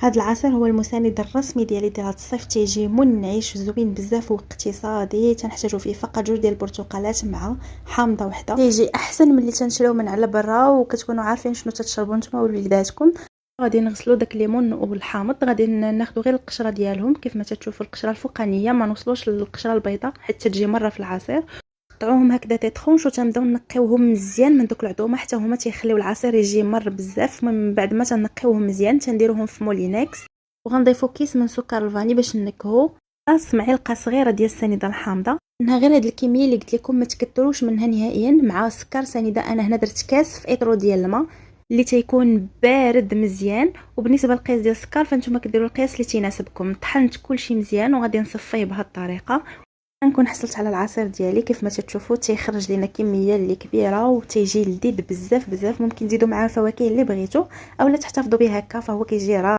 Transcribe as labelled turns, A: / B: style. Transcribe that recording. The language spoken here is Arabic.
A: هاد العصير هو المساند الرسمي ديالي ديال هاد الصيف، تيجي منعش زوين بزاف واقتصادي. تنحتاجو فيه فقط جوج ديال البرتقالات مع حامضه وحده. تيجي احسن ملي تنشريو من على برا وكتكونوا عارفين شنو تتشربوا نتوما ووليداتكم. غادي نغسلوا داك الليمون والحامض، غادي ناخذوا غير القشره ديالهم كيف ما تشوفوا، القشره الفوقانيه، ما نوصلوش للقشره البيضاء حيت تجي مره في العصير. نقطعوهم هكذا تي طرونش وتنبداو نقيوهم مزيان من دوك العظومه حتى هما تيخليو العصير يجي مر بزاف. من بعد ما تنقيوهم مزيان تنديروهم في مولينكس، وغنضيفوا كيس من سكر الفاني باش نكهو، راس معلقه صغيره ديال السنيده الحامضه. انها غير هاد الكميه اللي قلت لكم، ما تكثروش منها نهائيا، مع سكر سنيده. انا هنا درت كاس في اطرو ديال الماء اللي تيكون بارد مزيان. وبالنسبه للقياس ديال السكر فانتم كديروا القياس اللي تيناسبكم. طحنت كلشي مزيان وغادي نصفيه بهذه الطريقه. نكون حصلت على العصير ديالي كيف ما تشوفوا، تيخرج لينا كميه اللي كبيره وتيجي لذيذ بزاف بزاف. ممكن تزيدوا معاه فواكه اللي بغيتو اولا تحتفظوا به هكا، فهو كيجي رائع.